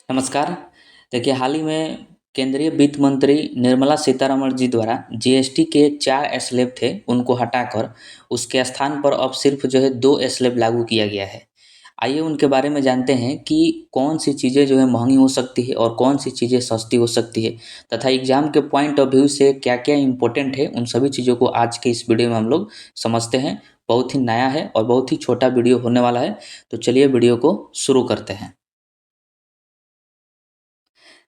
नमस्कार। देखिए, हाल ही में केंद्रीय वित्त मंत्री निर्मला सीतारमण जी द्वारा जीएसटी के 4 स्लैब थे, उनको हटाकर उसके स्थान पर अब सिर्फ जो है 2 स्लैब लागू किया गया है। आइए उनके बारे में जानते हैं कि कौन-सी चीज़ें जो है महँगी हो सकती है और कौन-सी चीज़ें सस्ती हो सकती है, तथा एग्ज़ाम के पॉइंट ऑफ व्यू से क्या-क्या इम्पोर्टेंट है, उन सभी चीज़ों को आज के इस वीडियो में हम लोग समझते हैं। बहुत ही नया है और बहुत ही छोटा वीडियो होने वाला है, तो चलिए वीडियो को शुरू करते हैं।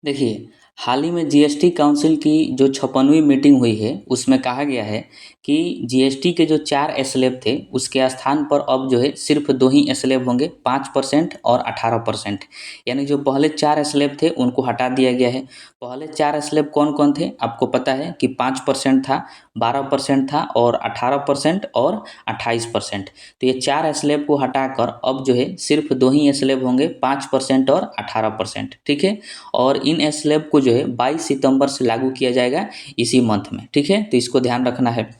देखिए, हाल ही में जीएसटी काउंसिल की जो 56वीं मीटिंग हुई है, उसमें कहा गया है कि जीएसटी के जो 4 स्लैब थे, उसके स्थान पर अब जो है सिर्फ़ 2 ही स्लैब होंगे, 5% और 18%। यानी जो पहले 4 स्लैब थे, उनको हटा दिया गया है। पहले 4 स्लैब कौन-कौन थे? आपको पता है कि 5% था, 12% था और 18% और 28%। तो ये 4 स्लैब को हटाकर अब जो है सिर्फ़ 2 ही स्लैब होंगे, 5% और 18%, ठीक है? और इन स्लैब को जो है 22 सितंबर से लागू किया जाएगा इसी मंथ में, ठीक है? तो इसको ध्यान रखना है।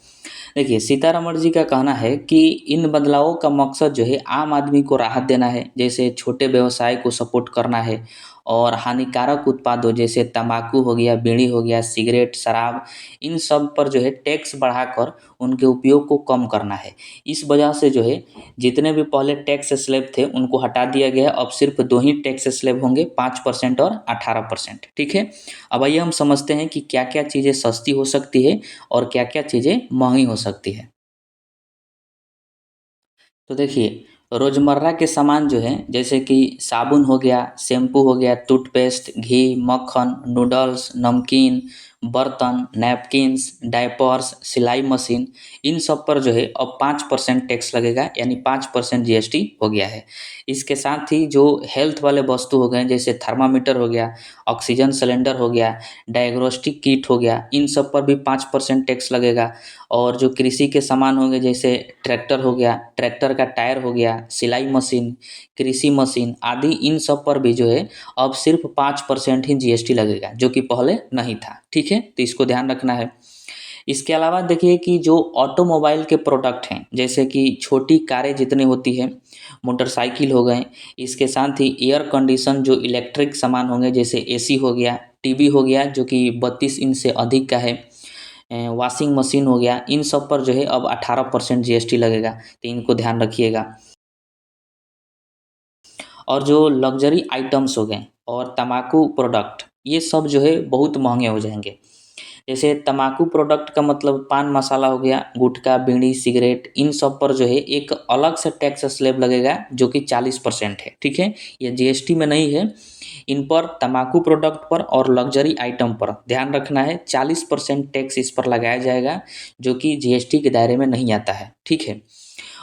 देखिए, सीतारमण जी का कहना है कि इन बदलावों का मकसद जो है आम आदमी को राहत देना है, जैसे छोटे व्यवसाय को सपोर्ट करना है और हानिकारक उत्पादों जैसे तंबाकू हो गया, बीड़ी हो गया, सिगरेट, शराब, इन सब पर जो है टैक्स बढ़ाकर उनके उपयोग को कम करना है। इस वजह से जो है जितने भी पहले टैक्स स्लैब थे उनको हटा दिया गया है, अब सिर्फ 2 ही टैक्स स्लैब होंगे, 5% और 18%, ठीक है? अब आइए हम समझते हैं कि क्या-क्या चीज़ें सस्ती हो सकती है और क्या-क्या चीज़ें महँगी हो सकती है। तो देखिए, रोज़मर्रा के सामान जो हैं, जैसे कि साबुन हो गया, शैम्पू हो गया, टूथपेस्ट, घी, मक्खन, नूडल्स, नमकीन, बर्तन, नैपकिन्स, डायपर्स, सिलाई मशीन, इन सब पर जो है अब 5% टैक्स लगेगा, यानी 5% जीएसटी हो गया है। इसके साथ ही जो हेल्थ वाले वस्तु हो गए, जैसे थर्मामीटर हो गया, ऑक्सीजन सिलेंडर हो गया, डायग्नोस्टिक किट हो गया, इन सब पर भी 5% टैक्स लगेगा। और जो कृषि के सामान होंगे, जैसे ट्रैक्टर हो गया, ट्रैक्टर का टायर हो गया, सिलाई मशीन, कृषि मशीन आदि, इन सब पर भी जो है अब सिर्फ 5% ही जीएसटी लगेगा, जो कि पहले नहीं था, ठीक है? तो इसको ध्यान रखना है। इसके अलावा देखिए कि जो ऑटोमोबाइल के प्रोडक्ट हैं, जैसे कि छोटी कारें जितनी होती हैं, मोटरसाइकिल हो गए, इसके साथ ही एयर कंडीशन जो इलेक्ट्रिक सामान होंगे, जैसे एसी हो गया, टीवी हो गया जो कि 32 इंच से अधिक का है, वॉशिंग मशीन हो गया, इन सब पर जो है अब 18% जीएसटी लगेगा, तो इनको ध्यान रखिएगा। और जो लग्ज़री आइटम्स हो गए और तम्बाकू प्रोडक्ट, ये सब जो है बहुत महँगे हो जाएँगे। जैसे तम्बाकू प्रोडक्ट का मतलब पान मसाला हो गया, गुटखा, बीड़ी, सिगरेट, इन सब पर जो है एक अलग से टैक्स स्लैब लगेगा जो कि 40% है, ठीक है? ये जीएसटी में नहीं है। इन पर तम्बाकू प्रोडक्ट पर और लग्ज़री आइटम पर ध्यान रखना है, 40% टैक्स इस पर लगाया जाएगा, जो कि जीएसटी के दायरे में नहीं आता है, ठीक है?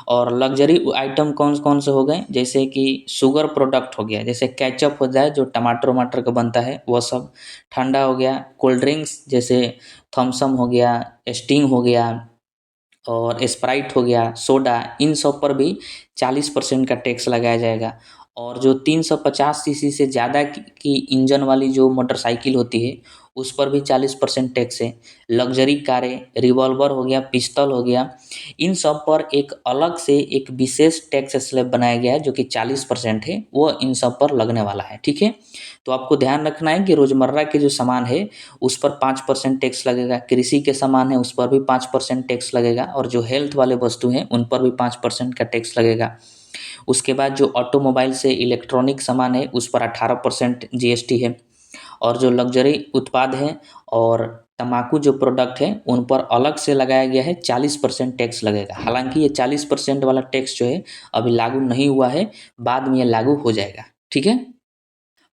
और लग्ज़री आइटम कौन-कौन से हो गए, जैसे कि शुगर प्रोडक्ट हो गया, जैसे केचअप होता है जो टमाटर-वमाटर का बनता है, वो सब। ठंडा हो गया, कोल्ड ड्रिंक्स जैसे थम्स अप हो गया, स्टिंग हो गया और स्प्राइट हो गया, सोडा, इन सब पर भी 40% का टैक्स लगाया जाएगा। और जो 350 सीसी से ज़्यादा की इंजन वाली जो मोटरसाइकिल होती है, उस पर भी 40% टैक्स है। लग्ज़री कारें, रिवॉल्वर हो गया, पिस्तौल हो गया, इन सब पर एक अलग से एक विशेष टैक्स स्लैब बनाया गया है जो कि 40% है, वो इन सब पर लगने वाला है, ठीक है? तो आपको ध्यान रखना है कि रोज़मर्रा के जो सामान है, उस पर 5% टैक्स लगेगा, कृषि के सामान है उस पर भी 5% टैक्स लगेगा और जो हेल्थ वाले वस्तु हैं उन पर भी 5% का टैक्स लगेगा। उसके बाद जो ऑटोमोबाइल से इलेक्ट्रॉनिक सामान है उस पर 18% जीएसटी है और जो लग्ज़री उत्पाद हैं और तम्बाकू जो प्रोडक्ट है उन पर अलग से लगाया गया है, 40% टैक्स लगेगा। हालाँकि ये 40% वाला टैक्स जो है अभी लागू नहीं हुआ है, बाद में ये लागू हो जाएगा, ठीक है?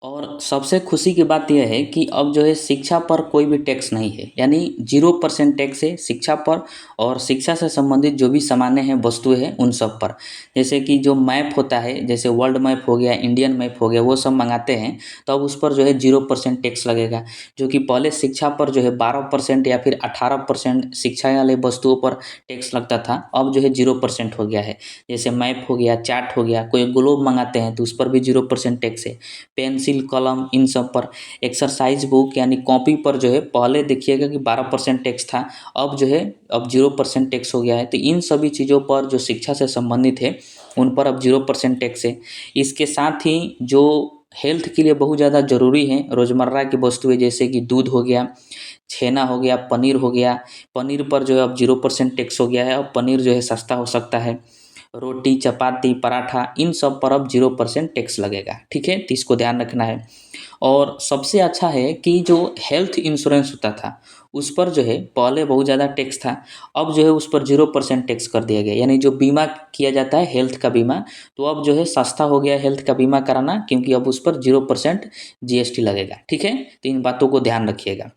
और सबसे खुशी की बात यह है कि अब जो है शिक्षा पर कोई भी टैक्स नहीं है, यानी 0% टैक्स है शिक्षा पर और शिक्षा से संबंधित जो भी सामानें हैं, वस्तुएँ हैं, उन सब पर। जैसे कि जो मैप होता है, जैसे वर्ल्ड मैप हो गया, इंडियन मैप हो गया, वो सब मँगाते हैं, तो अब उस पर जो है 0% टैक्स लगेगा, जो कि पहले शिक्षा पर जो है 12% या फिर 18% शिक्षा वाले वस्तुओं पर टैक्स लगता था, अब जो है 0% हो गया है। जैसे मैप हो गया, चार्ट हो गया, कोई ग्लोब मँगाते हैं, तो उस पर भी 0% टैक्स है। पेंसिल, कलम, इन सब पर। एक्सरसाइज बुक यानी कॉपी पर जो है पहले देखिएगा कि 12% टैक्स था, अब जो है अब 0% टैक्स हो गया है। तो इन सभी चीज़ों पर जो शिक्षा से संबंधित है, उन पर अब 0% टैक्स है। इसके साथ ही जो हेल्थ के लिए बहुत ज़्यादा ज़रूरी हैं। रोज़मर्रा की वस्तुएं जैसे कि दूध हो गया, छेना हो गया, पनीर हो गया। पनीर पर जो है अब 0% टैक्स हो गया है, अब पनीर जो है सस्ता हो सकता है। रोटी, चपाती, पराठा, इन सब पर अब 0% टैक्स लगेगा। ठीक है, तो इसको ध्यान रखना है। और सबसे अच्छा है कि जो हेल्थ इंश्योरेंस होता था उस पर जो है पहले बहुत ज़्यादा टैक्स था, अब जो है उस पर 0% टैक्स कर दिया गया। यानी जो बीमा किया जाता है हेल्थ का बीमा, तो अब जो है सस्ता हो गया हेल्थ का बीमा कराना, क्योंकि अब उस पर 0% जीएसटी लगेगा। ठीक है, तो इन बातों को ध्यान रखिएगा।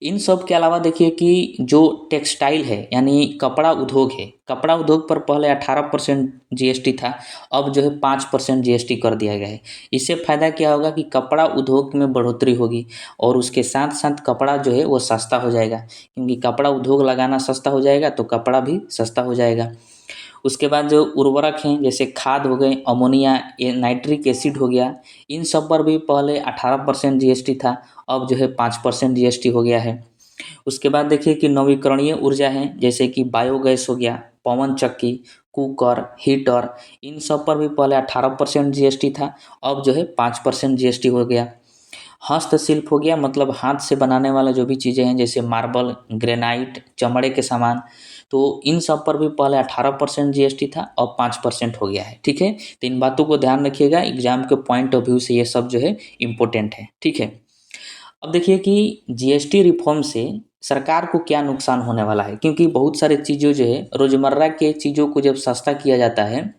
इन सब के अलावा देखिए कि जो टेक्सटाइल है यानी कपड़ा उद्योग है, कपड़ा उद्योग पर पहले 18% जीएसटी था, अब जो है 5% जीएसटी कर दिया गया है। इससे फ़ायदा क्या होगा कि कपड़ा उद्योग में बढ़ोतरी होगी और उसके साथ साथ कपड़ा जो है वो सस्ता हो जाएगा, क्योंकि कपड़ा उद्योग लगाना सस्ता हो जाएगा तो कपड़ा भी सस्ता हो जाएगा। उसके बाद जो उर्वरक हैं जैसे खाद हो गए, अमोनिया, ये नाइट्रिक एसिड हो गया, इन सब पर भी पहले 18% जीएसटी था, अब जो है 5% जीएसटी हो गया है। उसके बाद देखिए कि नवीकरणीय ऊर्जा है जैसे कि बायोगैस हो गया, पवन चक्की, कुकर, हीटर, इन सब पर भी पहले 18% जीएसटी था, अब जो है 5% जीएसटी हो गया। हस्तशिल्प हो गया, मतलब हाथ से बनाने वाला जो भी चीज़ें हैं जैसे मार्बल, ग्रेनाइट, चमड़े के सामान, तो इन सब पर भी पहले 18% जीएसटी था, अब 5% हो गया है। ठीक है, तो इन बातों को ध्यान रखिएगा, एग्जाम के पॉइंट ऑफ व्यू से ये सब जो है इम्पोर्टेंट है। ठीक है, अब देखिए कि जीएसटी रिफॉर्म से सरकार को क्या नुकसान होने वाला है, क्योंकि बहुत सारे चीज़ों जो है रोज़मर्रा के चीज़ों को जब सस्ता किया जाता है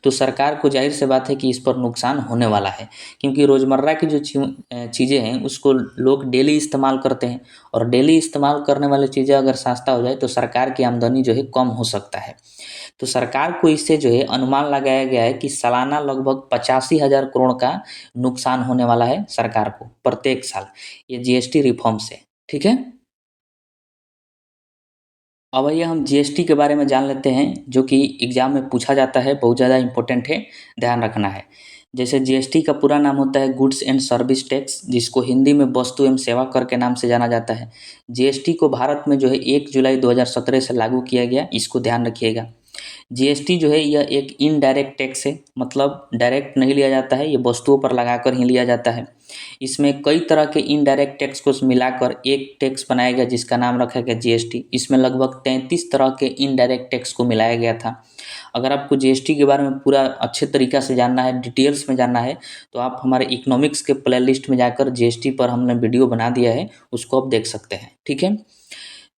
तो सरकार को जाहिर सी बात है कि इस पर नुकसान होने वाला है, क्योंकि रोज़मर्रा की जो चीज़ें हैं उसको लोग डेली इस्तेमाल करते हैं, और डेली इस्तेमाल करने वाली चीज़ें अगर सस्ता हो जाए तो सरकार की आमदनी जो है कम हो सकता है। तो सरकार को इससे जो है अनुमान लगाया गया है कि सालाना लगभग 85,000 करोड़ का नुकसान होने वाला है सरकार को प्रत्येक साल, ये जीएसटी रिफॉर्म से। ठीक है, अब आइए हम जीएसटी के बारे में जान लेते हैं, जो कि एग्जाम में पूछा जाता है, बहुत ज़्यादा इंपॉर्टेंट है, ध्यान रखना है। जैसे जीएसटी का पूरा नाम होता है गुड्स एंड सर्विस टैक्स, जिसको हिंदी में वस्तु एवं सेवा कर के नाम से जाना जाता है। जीएसटी को भारत में जो है 1 जुलाई 2017 से लागू किया गया, इसको ध्यान रखिएगा। जीएसटी जो है यह एक इनडायरेक्ट टैक्स है, मतलब डायरेक्ट नहीं लिया जाता है, ये वस्तुओं पर लगाकर ही लिया जाता है। इसमें कई तरह के इनडायरेक्ट टैक्स को मिलाकर एक टैक्स बनाया गया जिसका नाम रखा गया जीएसटी। इसमें लगभग 33 तरह के इनडायरेक्ट टैक्स को मिलाया गया था। अगर आपको जीएसटी के बारे में पूरा अच्छे तरीक़ा से जानना है, डिटेल्स में जानना है, तो आप हमारे इकोनॉमिक्स के प्लेलिस्ट में जाकर जीएसटी पर हमने वीडियो बना दिया है, उसको आप देख सकते हैं। ठीक है,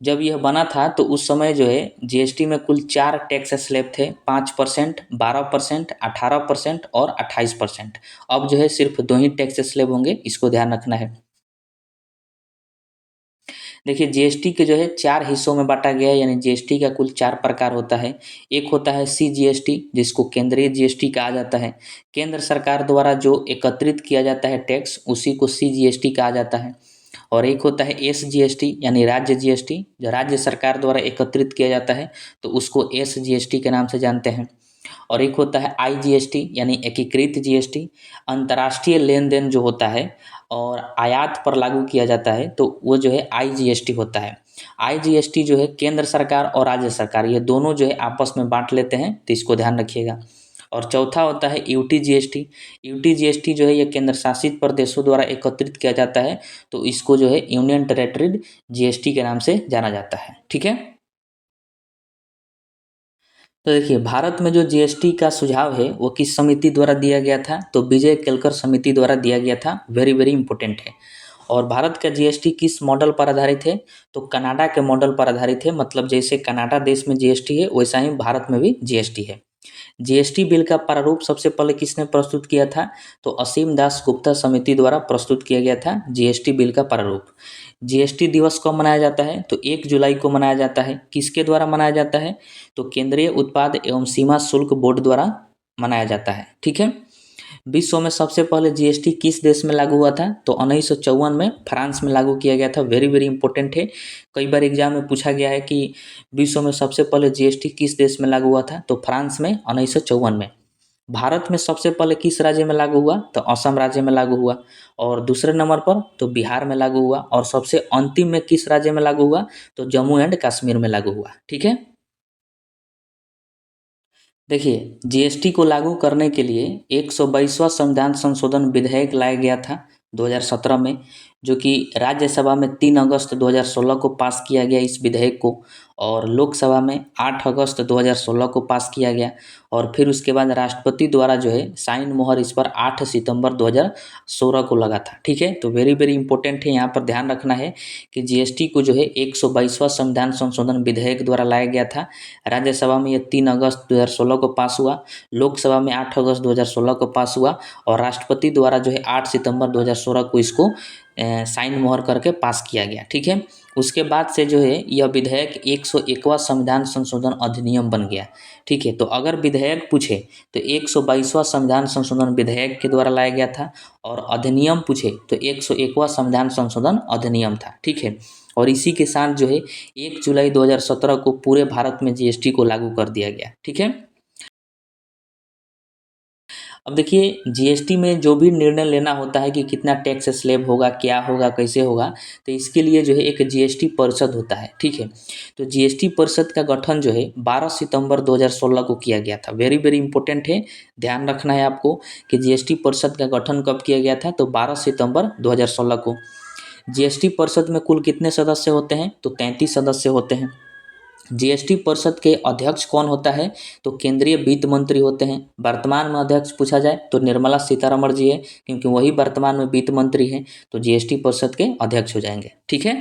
जब यह बना था तो उस समय जो है जीएसटी में कुल 4 टैक्स स्लैब थे, 5%, 12%, 18% और 28%। अब जो है सिर्फ 2 ही टैक्स स्लैब होंगे, इसको ध्यान रखना है। देखिए जीएसटी के जो है 4 हिस्सों में बाँटा गया है, यानी जीएसटी का कुल 4 प्रकार होता है। एक होता है सीजीएसटी, जिसको केंद्रीय जीएसटी कहा जाता है। केंद्र सरकार द्वारा जो एकत्रित किया जाता है टैक्स, उसी को सीजीएसटी कहा जाता है। और एक होता है एसजीएसटी, यानी राज्य जीएसटी, जो राज्य सरकार द्वारा एकत्रित किया जाता है, तो उसको एसजीएसटी के नाम से जानते हैं। और एक होता है आईजीएसटी, यानी एकीकृत जीएसटी, अंतर्राष्ट्रीय लेन-देन जो होता है और आयात पर लागू किया जाता है, तो वो जो है आईजीएसटी होता है। आईजीएसटी जो है केंद्र सरकार और राज्य सरकार ये दोनों जो है आपस में बाँट लेते हैं, तो इसको ध्यान रखिएगा। और चौथा होता है यूटीजीएसटी। यूटीजीएसटी जो है ये केंद्र शासित प्रदेशों द्वारा एकत्रित किया जाता है, तो इसको जो है यूनियन टेरिटरी जीएसटी के नाम से जाना जाता है। ठीक है? तो देखिए भारत में जो जीएसटी का सुझाव है वो किस समिति द्वारा दिया गया था, तो विजय केलकर समिति द्वारा दिया गया था। वेरी वेरी इंपॉर्टेंट है। और भारत का जीएसटी किस मॉडल पर आधारित है, तो कनाडा के मॉडल पर आधारित है। मतलब जैसे कनाडा देश में जीएसटी है वैसा ही भारत में भी जीएसटी है। जीएसटी बिल का प्रारूप सबसे पहले किसने प्रस्तुत किया था, तो असीम दास गुप्ता समिति द्वारा प्रस्तुत किया गया था जीएसटी बिल का प्रारूप। जीएसटी दिवस कब मनाया जाता है, तो 1 जुलाई को मनाया जाता है। किसके द्वारा मनाया जाता है, तो केंद्रीय उत्पाद एवं सीमा शुल्क बोर्ड द्वारा मनाया जाता है। ठीक है, विश्व में सबसे पहले जीएसटी किस देश में लागू हुआ था, तो 1954 में फ्रांस में लागू किया गया था। वेरी वेरी इंपॉर्टेंट है, कई बार एग्जाम में पूछा गया है कि विश्व में सबसे पहले जीएसटी किस देश में लागू हुआ था, तो फ्रांस में 1954 में। भारत में सबसे पहले किस राज्य में लागू हुआ, तो असम राज्य में लागू हुआ। और दूसरे नंबर पर तो बिहार में लागू हुआ। और सबसे अंतिम में किस राज्य में लागू हुआ, तो जम्मू एंड कश्मीर में लागू हुआ। ठीक है, देखिए, जीएसटी को लागू करने के लिए 122वां संविधान संशोधन विधेयक लाया गया था 2017 में, जो कि राज्यसभा में 3 अगस्त 2016 को पास किया गया इस विधेयक को, और लोकसभा में 8 अगस्त 2016 को पास किया गया, और फिर उसके बाद राष्ट्रपति द्वारा जो है साइन मोहर इस पर 8 सितंबर 2016 को लगा था। ठीक है, तो वेरी वेरी इंपॉर्टेंट है, यहाँ पर ध्यान रखना है कि जीएसटी को जो है 122वां संविधान संशोधन विधेयक द्वारा लाया गया था। राज्यसभा में ये 3 अगस्त 2016 को पास हुआ, लोकसभा में 8 अगस्त 2016 को पास हुआ, और राष्ट्रपति द्वारा जो है 8 सितंबर 2016 को इसको साइन मोहर करके पास किया गया। ठीक है, उसके बाद से जो है यह विधेयक 101वां संविधान संशोधन अधिनियम बन गया। ठीक है, तो अगर विधेयक पूछे तो 122वां संविधान संशोधन विधेयक के द्वारा लाया गया था, और अधिनियम पूछे तो 101वां संविधान संशोधन अधिनियम था। ठीक है, और इसी के साथ जो है 1 जुलाई 2017 को पूरे भारत में जीएसटी को लागू कर दिया गया। ठीक है, अब देखिए जीएसटी में जो भी निर्णय लेना होता है कि कितना टैक्स स्लैब होगा, क्या होगा, कैसे होगा, तो इसके लिए जो है एक जीएसटी परिषद होता है। ठीक है, तो जीएसटी परिषद का गठन जो है 12 सितंबर 2016 को किया गया था। वेरी वेरी इंपॉर्टेंट है, ध्यान रखना है आपको कि जीएसटी परिषद का गठन कब किया गया था, तो 12 सितंबर 2016 को। जीएसटी परिषद में कुल कितने सदस्य होते हैं, तो 33 सदस्य होते हैं। जीएसटी परिषद के अध्यक्ष कौन होता है, तो केंद्रीय वित्त मंत्री होते हैं। वर्तमान में अध्यक्ष पूछा जाए तो निर्मला सीतारमण जी है, क्योंकि वही वर्तमान में वित्त मंत्री हैं, तो जीएसटी परिषद के अध्यक्ष हो जाएंगे। ठीक है।